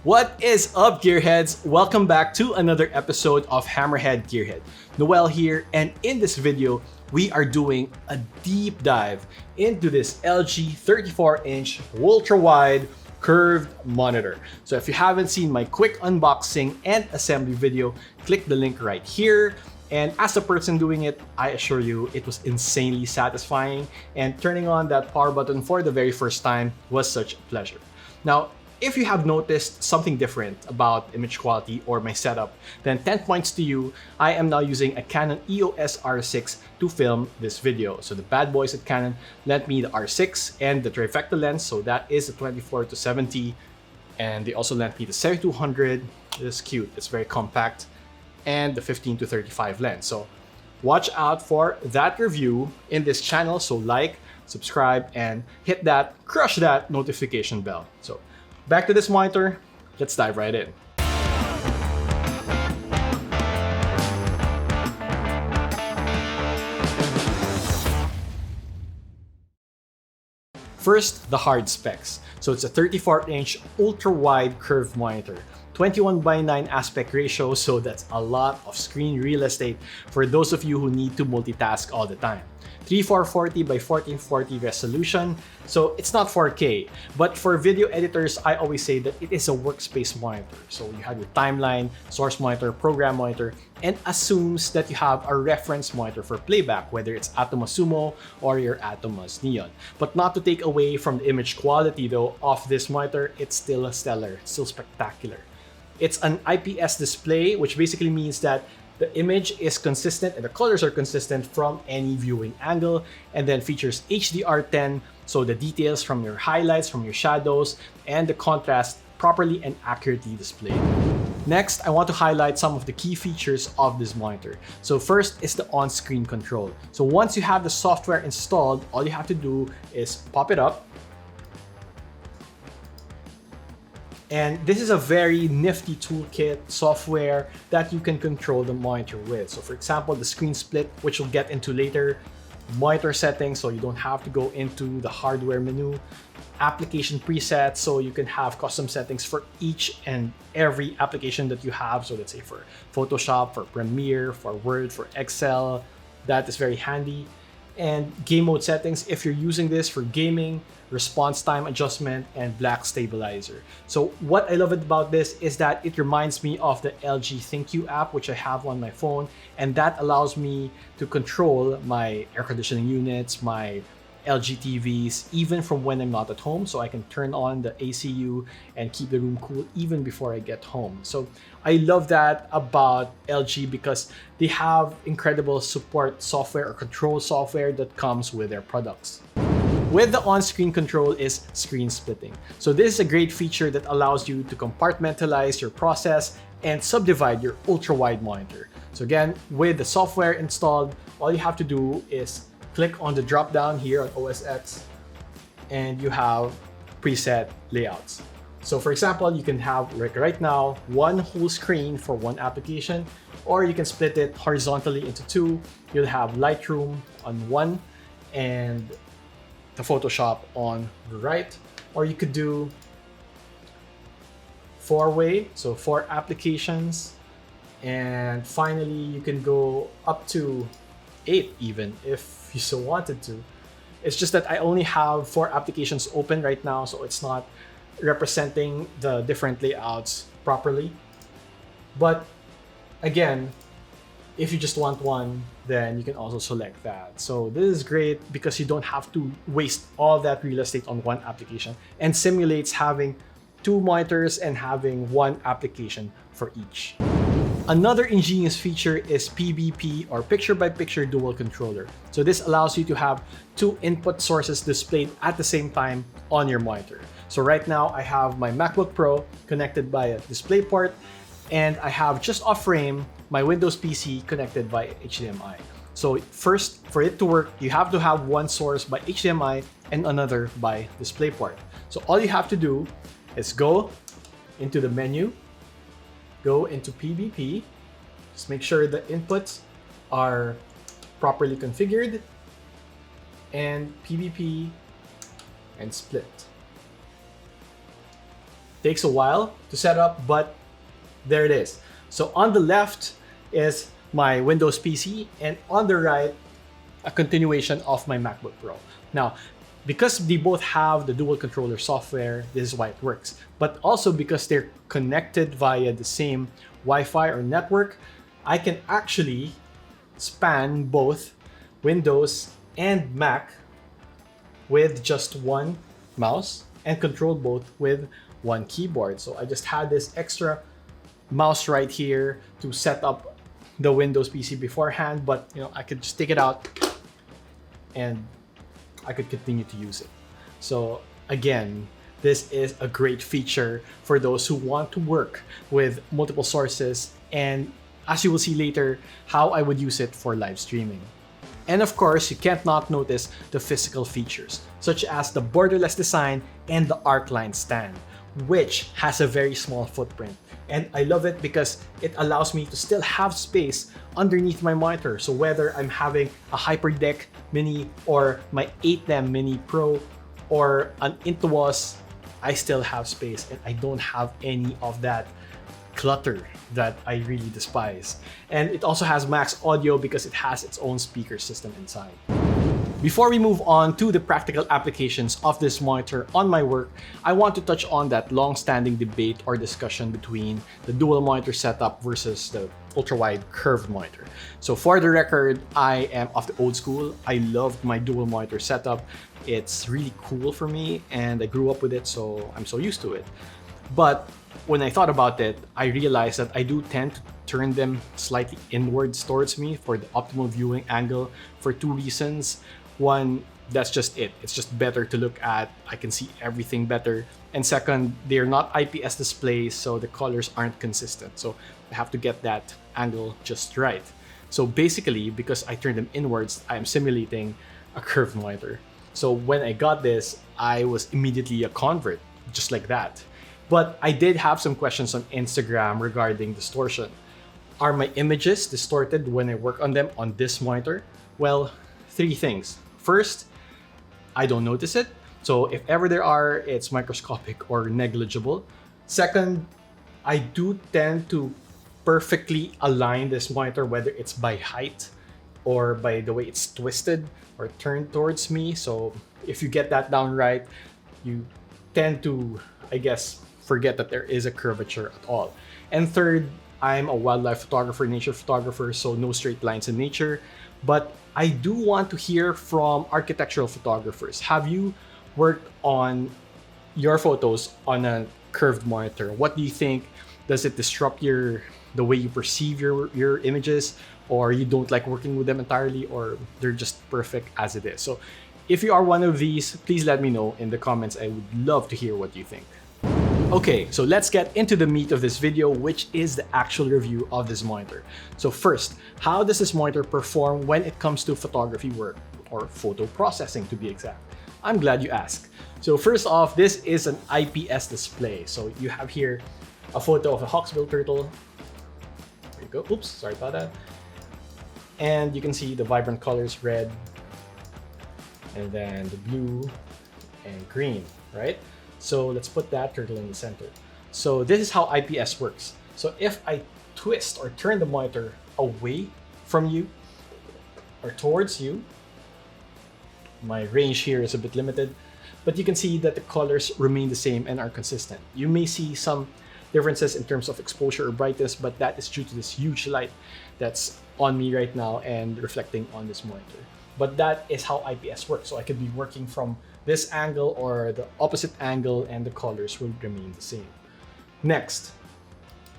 What is up, Gearheads? Welcome back to another episode of Hammerhead Gearhead. Noel here, and in this video, we are doing a deep dive into this LG 34-inch ultra-wide curved monitor. So if you haven't seen my quick unboxing and assembly video, click the link right here. And as a person doing it, I assure you it was insanely satisfying, and turning on that power button for the very first time was such a pleasure. Now, if you have noticed something different about image quality or my setup, then 10 points to you. I am now using a Canon EOS R6 to film this video. So the bad boys at Canon lent me the R6 and the trifecta lens, so that is the 24-70, and they also lent me the 7200. This is cute, it's very compact, and the 15-35 lens. So watch out for that review in this channel, so like, subscribe, and crush that notification bell. So back to this monitor, let's dive right in. First, the hard specs. So it's a 34-inch ultra-wide curved monitor, 21:9 aspect ratio, so that's a lot of screen real estate for those of you who need to multitask all the time. 3440 by 1440 resolution, so it's not 4K, but for video editors, I always say that it is a workspace monitor. So you have your timeline, source monitor, program monitor, and assumes that you have a reference monitor for playback, whether it's Atomos Sumo or your Atomos Neon. But not to take away from the image quality though of this monitor, it's still stellar, it's still spectacular. It's an IPS display, which basically means that the image is consistent and the colors are consistent from any viewing angle, and then features HDR10, so the details from your highlights, from your shadows, and the contrast properly and accurately displayed. Next, I want to highlight some of the key features of this monitor. So first is the on-screen control. So once you have the software installed, all you have to do is pop it up. And this is a very nifty toolkit software that you can control the monitor with. So for example, the screen split, which we'll get into later, monitor settings, so you don't have to go into the hardware menu, application presets, so you can have custom settings for each and every application that you have. So let's say for Photoshop, for Premiere, for Word, for Excel, that is very handy. And game mode settings if you're using this for gaming, response time adjustment, and black stabilizer. So what I love about this is that it reminds me of the LG ThinQ app, which I have on my phone, and that allows me to control my air conditioning units, my LG TVs, even from when I'm not at home, so I can turn on the ACU and keep the room cool even before I get home. So I love that about LG because they have incredible support software or control software that comes with their products. With the on-screen control is screen splitting. So this is a great feature that allows you to compartmentalize your process and subdivide your ultra-wide monitor. So again, with the software installed, all you have to do is click on the drop down here on OS X, and you have preset layouts. So for example, you can have, like right now, one whole screen for one application, or you can split it horizontally into two. You'll have Lightroom on one and the Photoshop on the right, or you could do four-way, so 4 applications, and finally you can go up to 8 even if you so wanted to. It's just that I only have 4 applications open right now, so it's not representing the different layouts properly. But again, if you just want one, then you can also select that. So this is great because you don't have to waste all that real estate on one application, and simulates having 2 monitors and having 1 application for each. Another ingenious feature is PBP, or picture-by-picture dual controller. So this allows you to have 2 input sources displayed at the same time on your monitor. So right now I have my MacBook Pro connected by a DisplayPort, and I have just off frame my Windows PC connected by HDMI. So first, for it to work, you have to have one source by HDMI and another by DisplayPort. So all you have to do is go into the menu, go into PBP, just make sure the inputs are properly configured, and PBP and split. Takes a while to set up, but there it is. So on the left is my Windows PC, and on the right, a continuation of my MacBook Pro. Now, because they both have the dual controller software, this is why it works. But also because they're connected via the same Wi-Fi or network, I can actually span both Windows and Mac with just one mouse and control both with one keyboard. So I just had this extra mouse right here to set up the Windows PC beforehand, but I could just take it out and I could continue to use it. So again, this is a great feature for those who want to work with multiple sources, and as you will see later, how I would use it for live streaming. And of course, you can't not notice the physical features, such as the borderless design and the arc-line stand, which has a very small footprint. And I love it because it allows me to still have space underneath my monitor. So whether I'm having a HyperDeck Mini or my 8M Mini Pro or an Intuos, I still have space and I don't have any of that clutter that I really despise. And it also has max audio because it has its own speaker system inside. Before we move on to the practical applications of this monitor on my work, I want to touch on that long-standing debate or discussion between the dual monitor setup versus the UltraWide Curved Monitor. So for the record, I am of the old school. I loved my dual monitor setup. It's really cool for me and I grew up with it, so I'm so used to it. But when I thought about it, I realized that I do tend to turn them slightly inwards towards me for the optimal viewing angle for two reasons. One, that's just it. It's just better to look at. I can see everything better. And second, they're not IPS displays, so the colors aren't consistent. So I have to get that angle just right. So basically, because I turned them inwards, I am simulating a curved monitor. So when I got this, I was immediately a convert, just like that. But I did have some questions on Instagram regarding distortion. Are my images distorted when I work on them on this monitor? Well, three things. First, I don't notice it. So if ever there are, it's microscopic or negligible. Second, I do tend to perfectly align this monitor, whether it's by height or by the way it's twisted or turned towards me. So if you get that down right, you tend to, I guess, forget that there is a curvature at all. And third, I'm a wildlife photographer, nature photographer, so no straight lines in nature. But I do want to hear from architectural photographers. Have you worked on your photos on a curved monitor? What do you think? Does it disrupt the way you perceive your images, or you don't like working with them entirely, or they're just perfect as it is? So if you are one of these, please let me know in the comments. I would love to hear what you think. Okay, so let's get into the meat of this video, which is the actual review of this monitor. So first, how does this monitor perform when it comes to photography work, or photo processing to be exact? I'm glad you asked. So first off, this is an IPS display. So you have here a photo of a hawksbill turtle. There you go. Oops, sorry about that. And you can see the vibrant colors, red, and then the blue and green, right? So let's put that turtle in the center. So this is how IPS works. So if I twist or turn the monitor away from you or towards you, my range here is a bit limited, but you can see that the colors remain the same and are consistent. You may see some differences in terms of exposure or brightness, but that is due to this huge light that's on me right now and reflecting on this monitor. But that is how IPS works. So I could be working from this angle or the opposite angle and the colors will remain the same. Next,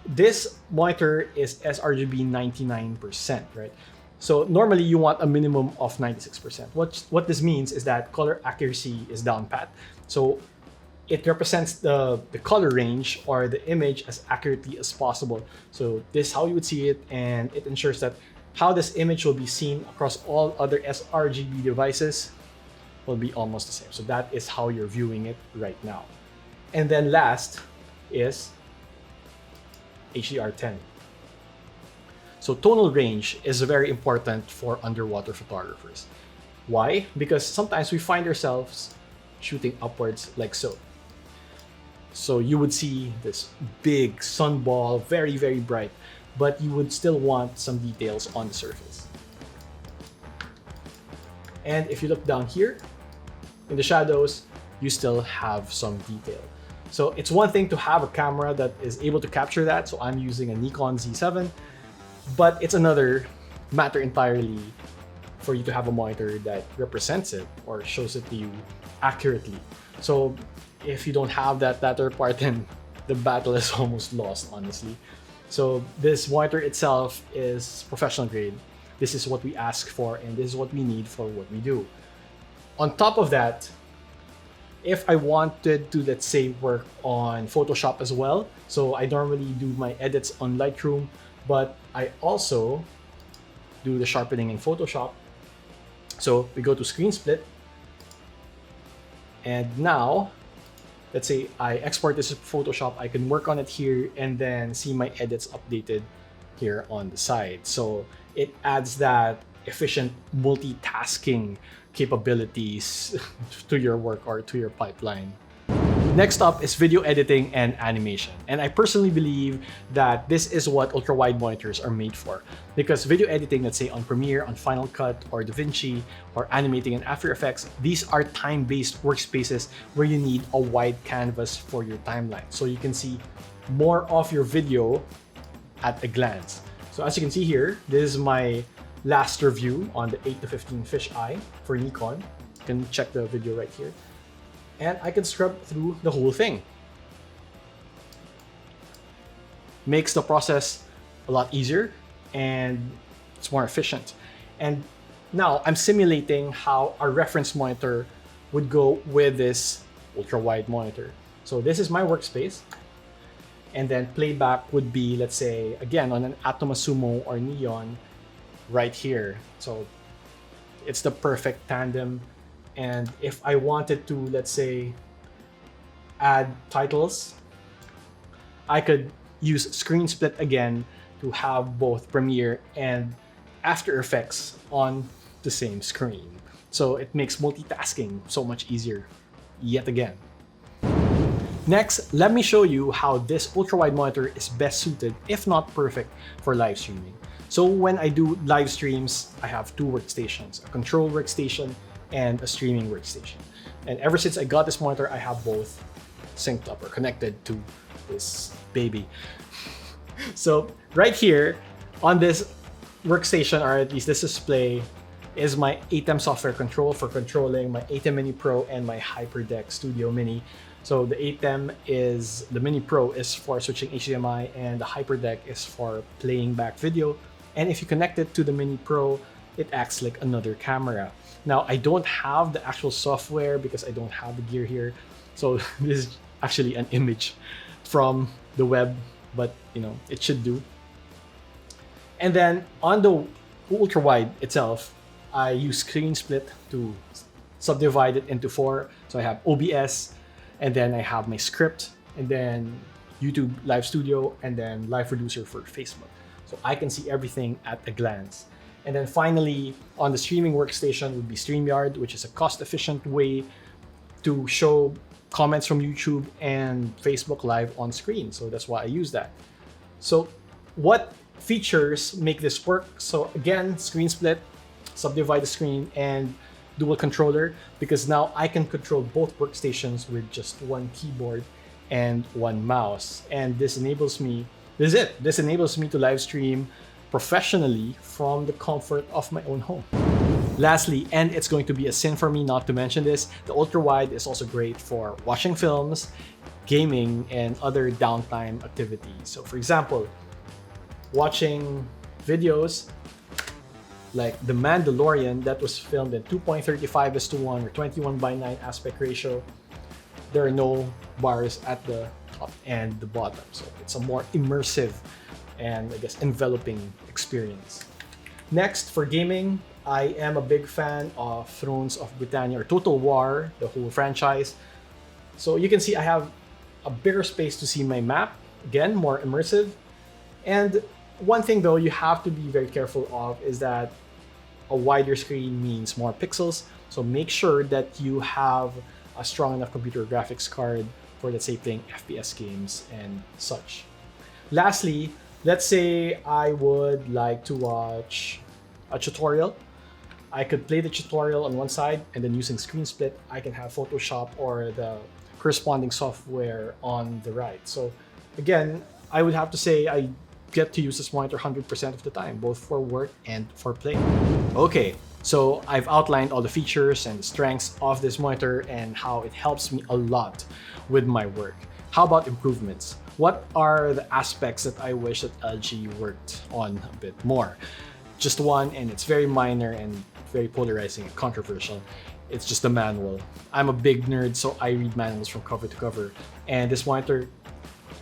this monitor is sRGB 99%, right? So normally you want a minimum of 96%. What this means is that color accuracy is down pat. So it represents the color range or the image as accurately as possible. So this is how you would see it, and it ensures that how this image will be seen across all other sRGB devices will be almost the same. So that is how you're viewing it right now. And then last is HDR10. So tonal range is very important for underwater photographers. Why? Because sometimes we find ourselves shooting upwards like so. So you would see this big sun ball, very, very bright, but you would still want some details on the surface. And if you look down here, in the shadows, you still have some detail. So it's one thing to have a camera that is able to capture that. So I'm using a Nikon Z7, but it's another matter entirely for you to have a monitor that represents it or shows it to you accurately. So if you don't have that latter part, then the battle is almost lost, honestly. So this monitor itself is professional grade. This is what we ask for, and this is what we need for what we do. On top of that, if I wanted to, let's say, work on Photoshop as well, so I normally do my edits on Lightroom, but I also do the sharpening in Photoshop. So we go to screen split, and now, let's say I export this to Photoshop, I can work on it here and then see my edits updated here on the side. So it adds that efficient multitasking capabilities to your work or to your pipeline. Next up is video editing and animation. And I personally believe that this is what ultra-wide monitors are made for. Because video editing, let's say on Premiere, on Final Cut, or DaVinci, or animating in After Effects, these are time-based workspaces where you need a wide canvas for your timeline. So you can see more of your video at a glance. So as you can see here, this is my last review on the 8-15 fisheye for Nikon. You can check the video right here. And I can scrub through the whole thing. Makes the process a lot easier and it's more efficient. And now I'm simulating how a reference monitor would go with this ultra-wide monitor. So this is my workspace. And then playback would be, let's say, again, on an Atoma Sumo or Neon right here. So it's the perfect tandem. And if I wanted to, let's say, add titles, I could use screen split again to have both Premiere and After Effects on the same screen. So it makes multitasking so much easier yet again. Next, let me show you how this ultra-wide monitor is best suited, if not perfect, for live streaming. So when I do live streams, I have two workstations, a control workstation and a streaming workstation. And ever since I got this monitor, I have both synced up or connected to this baby. So right here on this workstation, or at least this display, is my ATEM software control for controlling my ATEM Mini Pro and my HyperDeck Studio Mini. So the ATEM is, the Mini Pro is for switching HDMI and the HyperDeck is for playing back video. And if you connect it to the Mini Pro, it acts like another camera. Now, I don't have the actual software because I don't have the gear here. So this is actually an image from the web, but you know, it should do. And then on the ultra-wide itself, I use screen split to subdivide it into 4. So I have OBS, and then I have my script, and then YouTube Live Studio, and then Live Producer for Facebook. So I can see everything at a glance. And then finally, on the streaming workstation would be StreamYard, which is a cost-efficient way to show comments from YouTube and Facebook Live on screen. So that's why I use that. So what features make this work? So again, screen split, subdivide the screen, and dual controller, because now I can control both workstations with just one keyboard and one mouse. And this enables me, this is it. This enables me to live stream professionally from the comfort of my own home. Lastly, and it's going to be a sin for me not to mention this, the ultra-wide is also great for watching films, gaming, and other downtime activities. So for example, watching videos like The Mandalorian that was filmed in 2.35:1 or 21:9 aspect ratio, there are no bars at the top and the bottom. So it's a more immersive and I guess enveloping experience. Next, for gaming, I am a big fan of Thrones of Britannia or Total War, the whole franchise. So you can see I have a bigger space to see my map, again, more immersive. And one thing though you have to be very careful of is that a wider screen means more pixels. So make sure that you have a strong enough computer graphics card for, let's say, playing FPS games and such. Lastly, let's say I would like to watch a tutorial. I could play the tutorial on one side, and then using screen split, I can have Photoshop or the corresponding software on the right. So again, I would have to say I get to use this monitor 100% of the time, both for work and for play. Okay, so I've outlined all the features and the strengths of this monitor and how it helps me a lot with my work. How about improvements? What are the aspects that I wish that LG worked on a bit more? Just one, and it's very minor and very polarizing and controversial. It's just the manual. I'm a big nerd, so I read manuals from cover to cover. And this monitor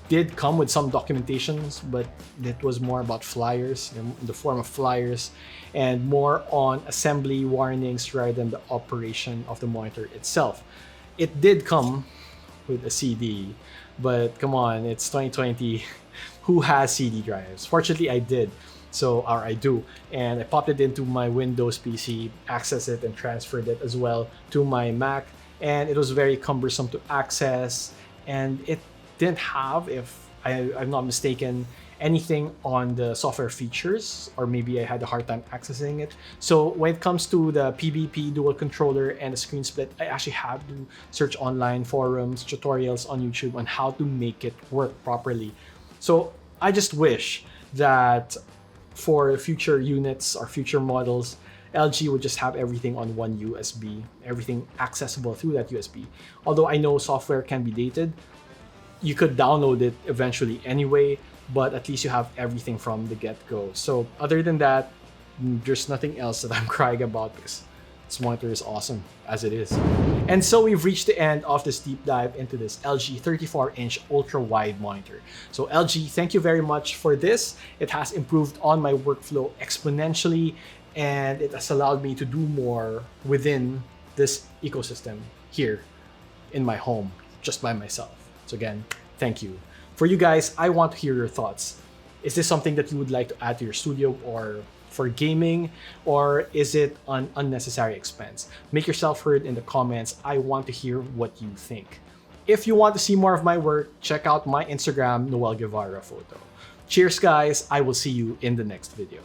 did come with some documentations, but it was more about flyers, in the form of flyers, and more on assembly warnings rather than the operation of the monitor itself. It did come with a CD, but come on, it's 2020. Who has CD drives? Fortunately, I did. Or I do, and I popped it into my Windows PC, accessed it, and transferred it as well to my Mac, and it was very cumbersome to access, and it didn't have, if I'm not mistaken, anything on the software features, or maybe I had a hard time accessing it. So when it comes to the PBP dual controller and the screen split, I actually have to search online forums, tutorials on YouTube on how to make it work properly. So I just wish that for future units or future models, LG would just have everything on one USB, everything accessible through that USB. Although I know software can be dated, you could download it eventually anyway, but at least you have everything from the get-go. So other than that, there's nothing else that I'm crying about, because this monitor is awesome as it is. And so we've reached the end of this deep dive into this LG 34-inch ultra-wide monitor. So LG, thank you very much for this. It has improved on my workflow exponentially, and it has allowed me to do more within this ecosystem here in my home, just by myself. So again, thank you. For you guys, I want to hear your thoughts. Is this something that you would like to add to your studio or for gaming, or is it an unnecessary expense? Make yourself heard in the comments. I want to hear what you think. If you want to see more of my work, check out my Instagram, Noel Guevara Photo. Cheers guys, I will see you in the next video.